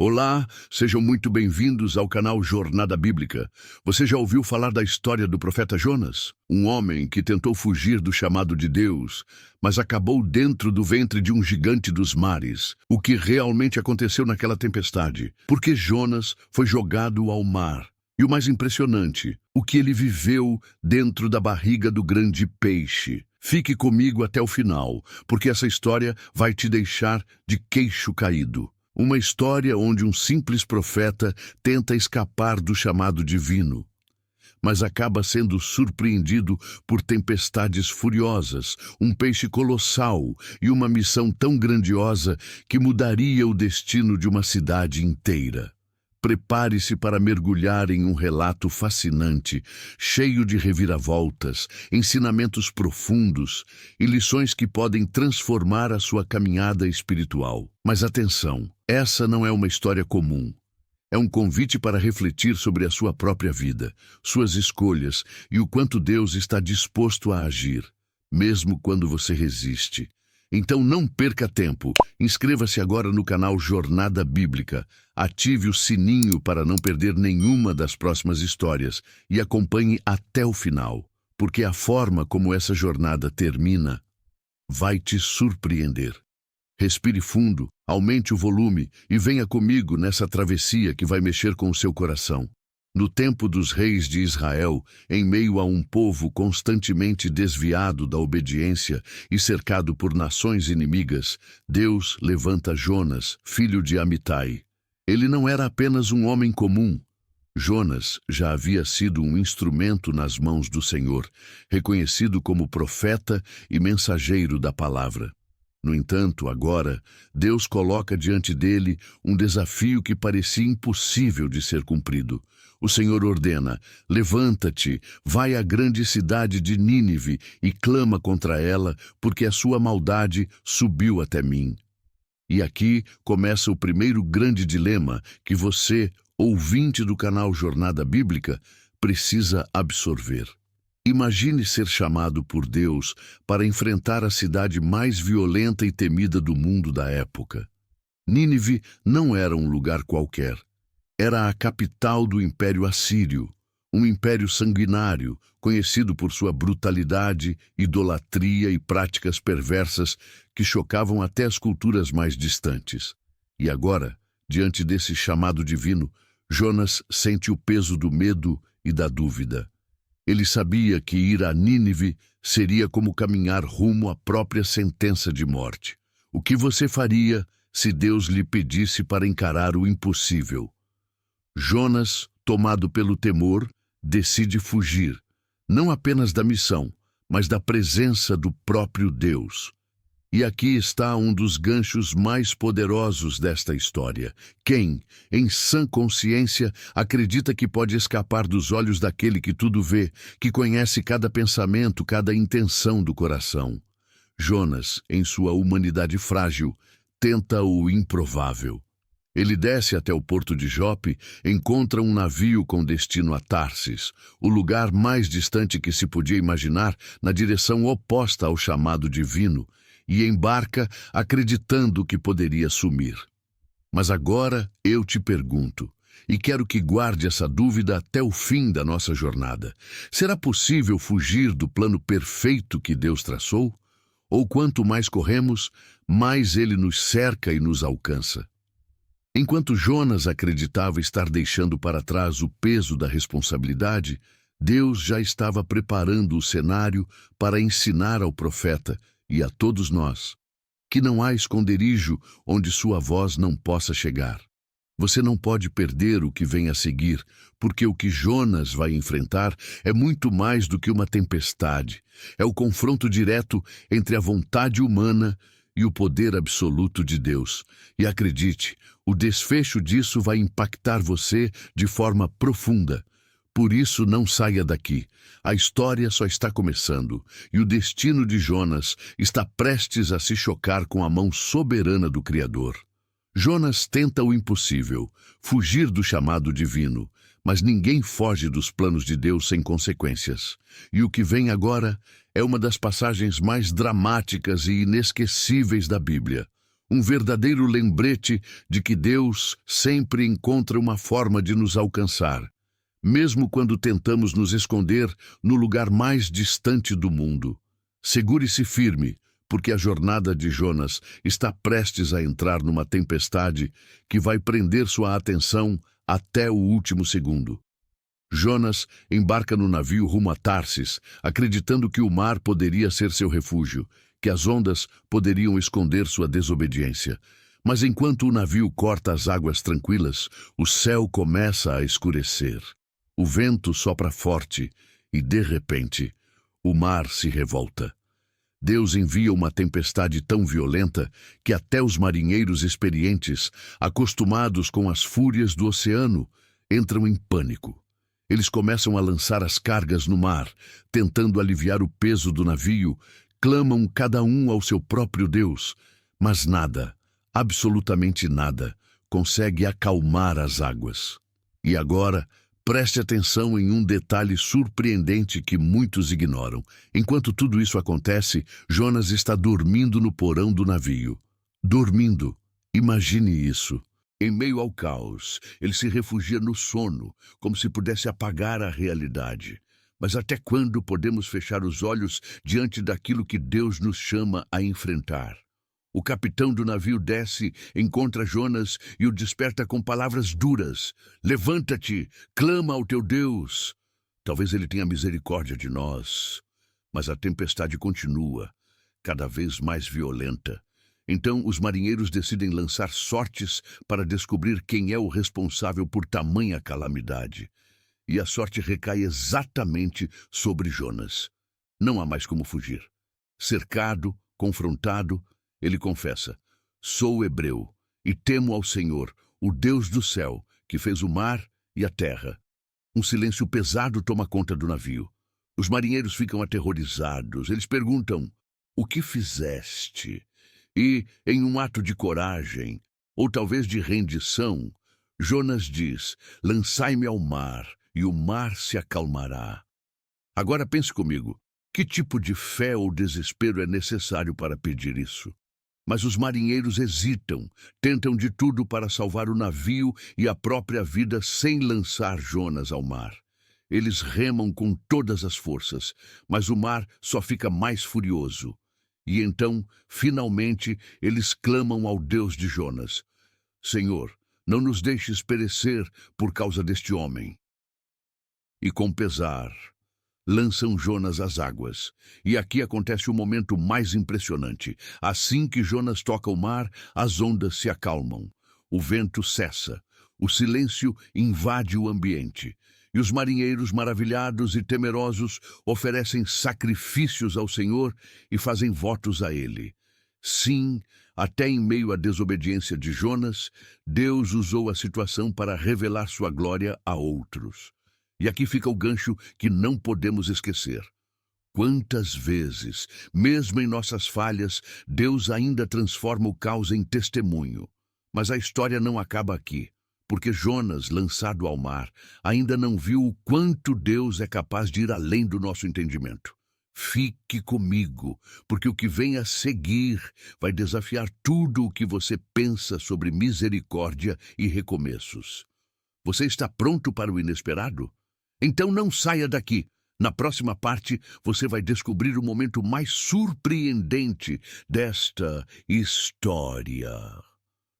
Olá, sejam muito bem-vindos ao canal Jornada Bíblica. Você já ouviu falar da história do profeta Jonas? Um homem que tentou fugir do chamado de Deus, mas acabou dentro do ventre de um gigante dos mares. O que realmente aconteceu naquela tempestade? Porque Jonas foi jogado ao mar. E o mais impressionante, o que ele viveu dentro da barriga do grande peixe. Fique comigo até o final, porque essa história vai te deixar de queixo caído. Uma história onde um simples profeta tenta escapar do chamado divino, mas acaba sendo surpreendido por tempestades furiosas, um peixe colossal e uma missão tão grandiosa que mudaria o destino de uma cidade inteira. Prepare-se para mergulhar em um relato fascinante, cheio de reviravoltas, ensinamentos profundos e lições que podem transformar a sua caminhada espiritual. Mas atenção, essa não é uma história comum. É um convite para refletir sobre a sua própria vida, suas escolhas e o quanto Deus está disposto a agir, mesmo quando você resiste. Então não perca tempo, inscreva-se agora no canal Jornada Bíblica, ative o sininho para não perder nenhuma das próximas histórias e acompanhe até o final, porque a forma como essa jornada termina vai te surpreender. Respire fundo, aumente o volume e venha comigo nessa travessia que vai mexer com o seu coração. No tempo dos reis de Israel, em meio a um povo constantemente desviado da obediência e cercado por nações inimigas, Deus levanta Jonas, filho de Amitai. Ele não era apenas um homem comum. Jonas já havia sido um instrumento nas mãos do Senhor, reconhecido como profeta e mensageiro da palavra. No entanto, agora, Deus coloca diante dele um desafio que parecia impossível de ser cumprido. O Senhor ordena: levanta-te, vai à grande cidade de Nínive e clama contra ela, porque a sua maldade subiu até mim. E aqui começa o primeiro grande dilema que você, ouvinte do canal Jornada Bíblica, precisa absorver. Imagine ser chamado por Deus para enfrentar a cidade mais violenta e temida do mundo da época. Nínive não era um lugar qualquer. Era a capital do Império Assírio, um império sanguinário, conhecido por sua brutalidade, idolatria e práticas perversas que chocavam até as culturas mais distantes. E agora, diante desse chamado divino, Jonas sente o peso do medo e da dúvida. Ele sabia que ir a Nínive seria como caminhar rumo à própria sentença de morte. O que você faria se Deus lhe pedisse para encarar o impossível? Jonas, tomado pelo temor, decide fugir, não apenas da missão, mas da presença do próprio Deus. E aqui está um dos ganchos mais poderosos desta história. Quem, em sã consciência, acredita que pode escapar dos olhos daquele que tudo vê, que conhece cada pensamento, cada intenção do coração? Jonas, em sua humanidade frágil, tenta o improvável. Ele desce até o porto de Jope, encontra um navio com destino a Tarsis, o lugar mais distante que se podia imaginar, na direção oposta ao chamado divino, e embarca acreditando que poderia sumir. Mas agora eu te pergunto, e quero que guarde essa dúvida até o fim da nossa jornada: será possível fugir do plano perfeito que Deus traçou? Ou quanto mais corremos, mais ele nos cerca e nos alcança? Enquanto Jonas acreditava estar deixando para trás o peso da responsabilidade, Deus já estava preparando o cenário para ensinar ao profeta e a todos nós que não há esconderijo onde sua voz não possa chegar. Você não pode perder o que vem a seguir, porque o que Jonas vai enfrentar é muito mais do que uma tempestade. É o confronto direto entre a vontade humana e o poder absoluto de Deus. E acredite, o desfecho disso vai impactar você de forma profunda. Por isso, não saia daqui. A história só está começando, e o destino de Jonas está prestes a se chocar com a mão soberana do Criador. Jonas tenta o impossível, fugir do chamado divino, mas ninguém foge dos planos de Deus sem consequências. E o que vem agora é uma das passagens mais dramáticas e inesquecíveis da Bíblia. Um verdadeiro lembrete de que Deus sempre encontra uma forma de nos alcançar, mesmo quando tentamos nos esconder no lugar mais distante do mundo. Segure-se firme, porque a jornada de Jonas está prestes a entrar numa tempestade que vai prender sua atenção até o último segundo. Jonas embarca no navio rumo a Tarsis, acreditando que o mar poderia ser seu refúgio, que as ondas poderiam esconder sua desobediência. Mas enquanto o navio corta as águas tranquilas, o céu começa a escurecer. O vento sopra forte e, de repente, o mar se revolta. Deus envia uma tempestade tão violenta que até os marinheiros experientes, acostumados com as fúrias do oceano, entram em pânico. Eles começam a lançar as cargas no mar, tentando aliviar o peso do navio, clamam cada um ao seu próprio Deus, mas nada, absolutamente nada, consegue acalmar as águas. E agora, preste atenção em um detalhe surpreendente que muitos ignoram. Enquanto tudo isso acontece, Jonas está dormindo no porão do navio. Dormindo. Imagine isso. Em meio ao caos, ele se refugia no sono, como se pudesse apagar a realidade. Mas até quando podemos fechar os olhos diante daquilo que Deus nos chama a enfrentar? O capitão do navio desce, encontra Jonas e o desperta com palavras duras. Levanta-te, clama ao teu Deus. Talvez ele tenha misericórdia de nós. Mas a tempestade continua, cada vez mais violenta. Então os marinheiros decidem lançar sortes para descobrir quem é o responsável por tamanha calamidade. E a sorte recai exatamente sobre Jonas. Não há mais como fugir. Cercado, confrontado, ele confessa: sou hebreu e temo ao Senhor, o Deus do céu, que fez o mar e a terra. Um silêncio pesado toma conta do navio. Os marinheiros ficam aterrorizados. Eles perguntam: o que fizeste? E, em um ato de coragem, ou talvez de rendição, Jonas diz: lançai-me ao mar, e o mar se acalmará. Agora pense comigo, que tipo de fé ou desespero é necessário para pedir isso? Mas os marinheiros hesitam, tentam de tudo para salvar o navio e a própria vida sem lançar Jonas ao mar. Eles remam com todas as forças, mas o mar só fica mais furioso. E então, finalmente, eles clamam ao Deus de Jonas: Senhor, não nos deixes perecer por causa deste homem. E com pesar, lançam Jonas às águas. E aqui acontece o momento mais impressionante. Assim que Jonas toca o mar, as ondas se acalmam. O vento cessa. O silêncio invade o ambiente. E os marinheiros, maravilhados e temerosos, oferecem sacrifícios ao Senhor e fazem votos a Ele. Sim, até em meio à desobediência de Jonas, Deus usou a situação para revelar sua glória a outros. E aqui fica o gancho que não podemos esquecer. Quantas vezes, mesmo em nossas falhas, Deus ainda transforma o caos em testemunho. Mas a história não acaba aqui. Porque Jonas, lançado ao mar, ainda não viu o quanto Deus é capaz de ir além do nosso entendimento. Fique comigo, porque o que vem a seguir vai desafiar tudo o que você pensa sobre misericórdia e recomeços. Você está pronto para o inesperado? Então não saia daqui. Na próxima parte, você vai descobrir o momento mais surpreendente desta história.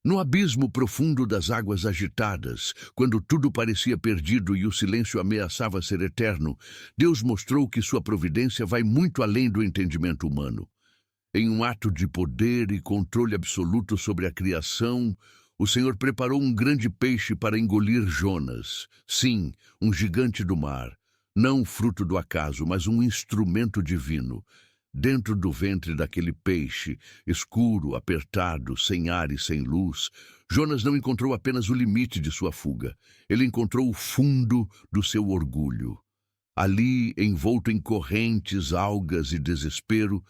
No abismo profundo das águas agitadas, quando tudo parecia perdido e o silêncio ameaçava ser eterno, Deus mostrou que sua providência vai muito além do entendimento humano. Em um ato de poder e controle absoluto sobre a criação, o Senhor preparou um grande peixe para engolir Jonas. Sim, um gigante do mar. Não fruto do acaso, mas um instrumento divino. Dentro do ventre daquele peixe, escuro, apertado, sem ar e sem luz, Jonas não encontrou apenas o limite de sua fuga. Ele encontrou o fundo do seu orgulho. Ali, envolto em correntes, algas e desespero,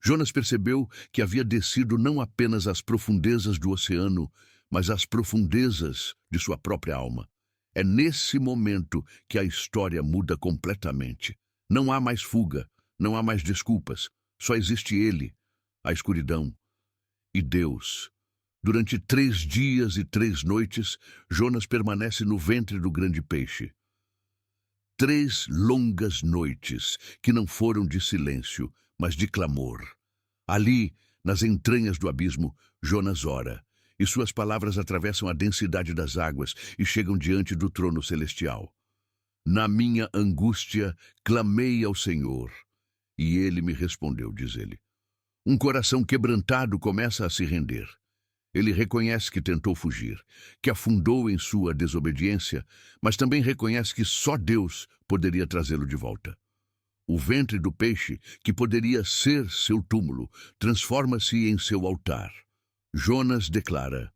Jonas percebeu que havia descido não apenas às profundezas do oceano, mas às profundezas de sua própria alma. É nesse momento que a história muda completamente. Não há mais fuga. Não há mais desculpas, só existe ele, a escuridão, e Deus. Durante 3 dias e 3 noites, Jonas permanece no ventre do grande peixe. 3 longas noites que não foram de silêncio, mas de clamor. Ali, nas entranhas do abismo, Jonas ora, e suas palavras atravessam a densidade das águas e chegam diante do trono celestial. Na minha angústia, clamei ao Senhor, e ele me respondeu, diz ele. Um coração quebrantado começa a se render. Ele reconhece que tentou fugir, que afundou em sua desobediência, mas também reconhece que só Deus poderia trazê-lo de volta. O ventre do peixe, que poderia ser seu túmulo, transforma-se em seu altar. Jonas declara: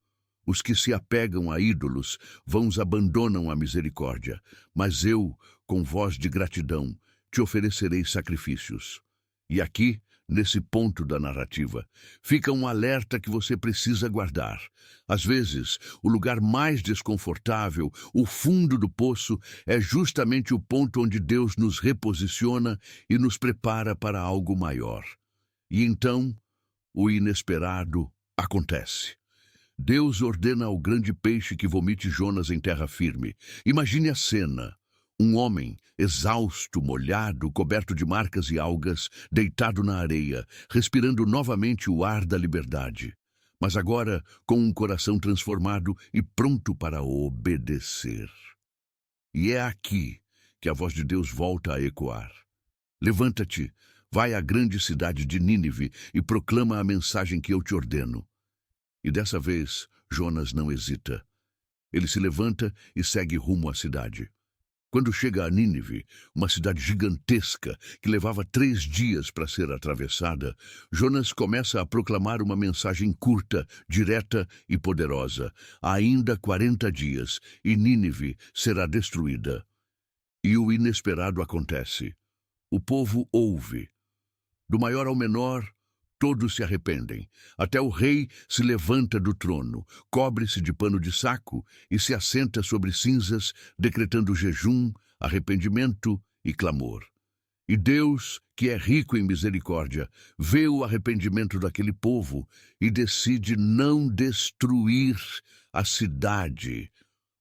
os que se apegam a ídolos vãos abandonam a misericórdia, mas eu, com voz de gratidão, te oferecerei sacrifícios. E aqui, nesse ponto da narrativa, fica um alerta que você precisa guardar. Às vezes, o lugar mais desconfortável, o fundo do poço, é justamente o ponto onde Deus nos reposiciona e nos prepara para algo maior. E então, o inesperado acontece. Deus ordena ao grande peixe que vomite Jonas em terra firme. Imagine a cena. Um homem, exausto, molhado, coberto de marcas e algas, deitado na areia, respirando novamente o ar da liberdade. Mas agora com um coração transformado e pronto para obedecer. E é aqui que a voz de Deus volta a ecoar. Levanta-te, vai à grande cidade de Nínive e proclama a mensagem que eu te ordeno. E dessa vez, Jonas não hesita. Ele se levanta e segue rumo à cidade. Quando chega a Nínive, uma cidade gigantesca que levava 3 dias para ser atravessada, Jonas começa a proclamar uma mensagem curta, direta e poderosa. Ainda 40 dias e Nínive será destruída. E o inesperado acontece. O povo ouve. Do maior ao menor, todos se arrependem. Até o rei se levanta do trono, cobre-se de pano de saco e se assenta sobre cinzas, decretando jejum, arrependimento e clamor. E Deus, que é rico em misericórdia, vê o arrependimento daquele povo e decide não destruir a cidade.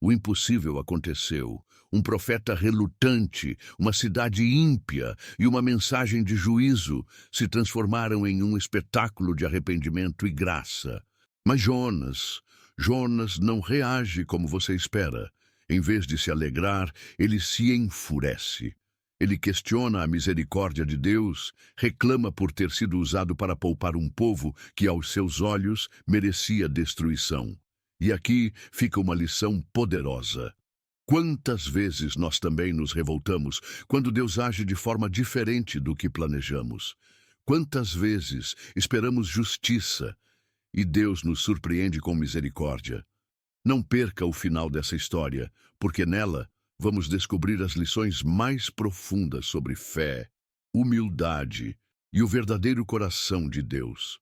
O impossível aconteceu. Um profeta relutante, uma cidade ímpia e uma mensagem de juízo se transformaram em um espetáculo de arrependimento e graça. Mas Jonas não reage como você espera. Em vez de se alegrar, ele se enfurece. Ele questiona a misericórdia de Deus, reclama por ter sido usado para poupar um povo que, aos seus olhos, merecia destruição. E aqui fica uma lição poderosa. Quantas vezes nós também nos revoltamos quando Deus age de forma diferente do que planejamos? Quantas vezes esperamos justiça e Deus nos surpreende com misericórdia? Não perca o final dessa história, porque nela vamos descobrir as lições mais profundas sobre fé, humildade e o verdadeiro coração de Deus.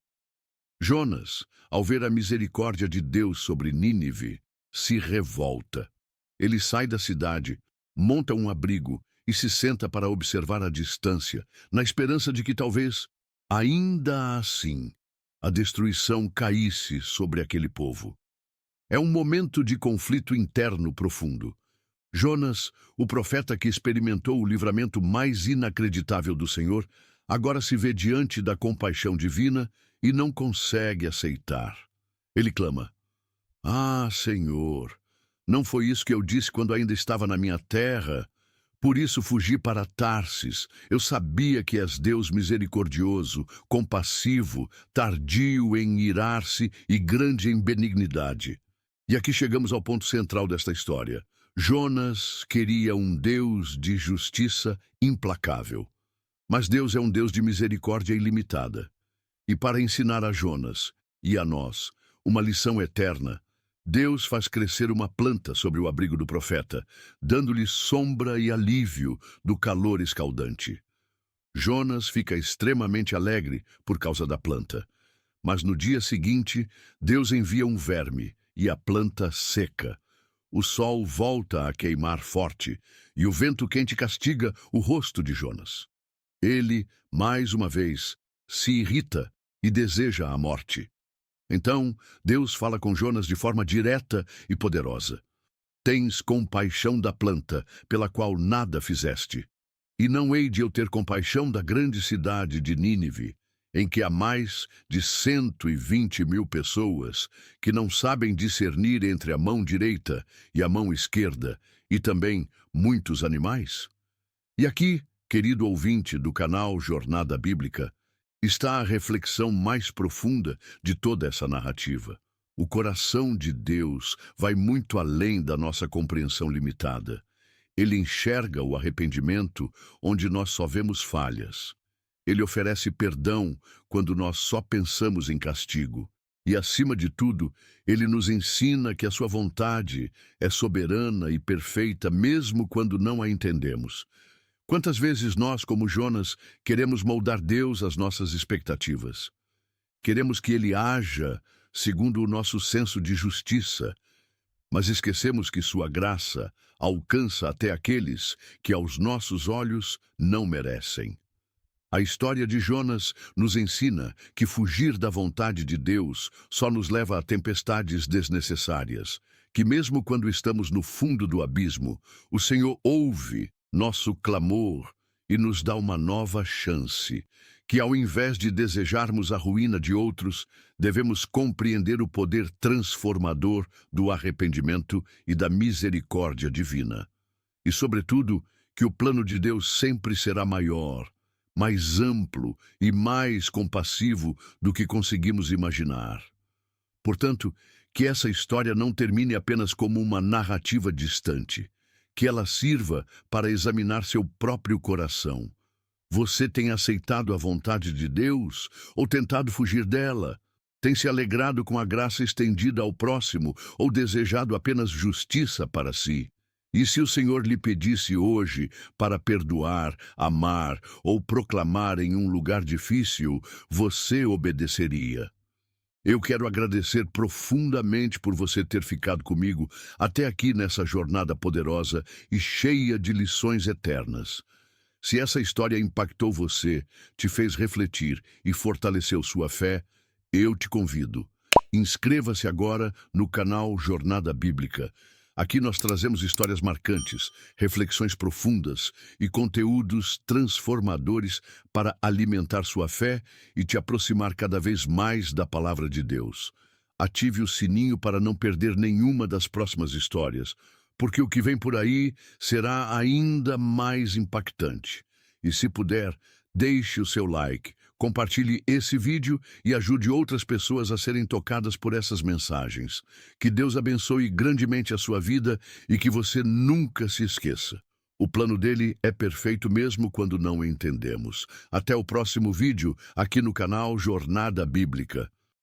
Jonas, ao ver a misericórdia de Deus sobre Nínive, se revolta. Ele sai da cidade, monta um abrigo e se senta para observar à distância, na esperança de que talvez, ainda assim, a destruição caísse sobre aquele povo. É um momento de conflito interno profundo. Jonas, o profeta que experimentou o livramento mais inacreditável do Senhor, agora se vê diante da compaixão divina e não consegue aceitar. Ele clama: "Ah, Senhor, não foi isso que eu disse quando ainda estava na minha terra? Por isso fugi para Tarsis. Eu sabia que és Deus misericordioso, compassivo, tardio em irar-se e grande em benignidade." E aqui chegamos ao ponto central desta história. Jonas queria um Deus de justiça implacável. Mas Deus é um Deus de misericórdia ilimitada. E para ensinar a Jonas e a nós uma lição eterna, Deus faz crescer uma planta sobre o abrigo do profeta, dando-lhe sombra e alívio do calor escaldante. Jonas fica extremamente alegre por causa da planta. Mas no dia seguinte, Deus envia um verme e a planta seca. O sol volta a queimar forte e o vento quente castiga o rosto de Jonas. Ele, mais uma vez, se irrita e deseja a morte. Então, Deus fala com Jonas de forma direta e poderosa. Tens compaixão da planta, pela qual nada fizeste. E não hei de eu ter compaixão da grande cidade de Nínive, em que há mais de 120.000 pessoas que não sabem discernir entre a mão direita e a mão esquerda, e também muitos animais? E aqui, querido ouvinte do canal Jornada Bíblica, está a reflexão mais profunda de toda essa narrativa. O coração de Deus vai muito além da nossa compreensão limitada. Ele enxerga o arrependimento onde nós só vemos falhas. Ele oferece perdão quando nós só pensamos em castigo. E, acima de tudo, ele nos ensina que a sua vontade é soberana e perfeita, mesmo quando não a entendemos. Quantas vezes nós, como Jonas, queremos moldar Deus às nossas expectativas? Queremos que ele haja segundo o nosso senso de justiça, mas esquecemos que sua graça alcança até aqueles que aos nossos olhos não merecem. A história de Jonas nos ensina que fugir da vontade de Deus só nos leva a tempestades desnecessárias, que mesmo quando estamos no fundo do abismo, o Senhor ouve nosso clamor e nos dá uma nova chance, que ao invés de desejarmos a ruína de outros, devemos compreender o poder transformador do arrependimento e da misericórdia divina. E, sobretudo, que o plano de Deus sempre será maior, mais amplo e mais compassivo do que conseguimos imaginar. Portanto, que essa história não termine apenas como uma narrativa distante, que ela sirva para examinar seu próprio coração. Você tem aceitado a vontade de Deus ou tentado fugir dela? Tem se alegrado com a graça estendida ao próximo ou desejado apenas justiça para si? E se o Senhor lhe pedisse hoje para perdoar, amar ou proclamar em um lugar difícil, você obedeceria? Eu quero agradecer profundamente por você ter ficado comigo até aqui nessa jornada poderosa e cheia de lições eternas. Se essa história impactou você, te fez refletir e fortaleceu sua fé, eu te convido. Inscreva-se agora no canal Jornada Bíblica. Aqui nós trazemos histórias marcantes, reflexões profundas e conteúdos transformadores para alimentar sua fé e te aproximar cada vez mais da Palavra de Deus. Ative o sininho para não perder nenhuma das próximas histórias, porque o que vem por aí será ainda mais impactante. E se puder, deixe o seu like, compartilhe esse vídeo e ajude outras pessoas a serem tocadas por essas mensagens. Que Deus abençoe grandemente a sua vida e que você nunca se esqueça. O plano dele é perfeito mesmo quando não o entendemos. Até o próximo vídeo aqui no canal Jornada Bíblica.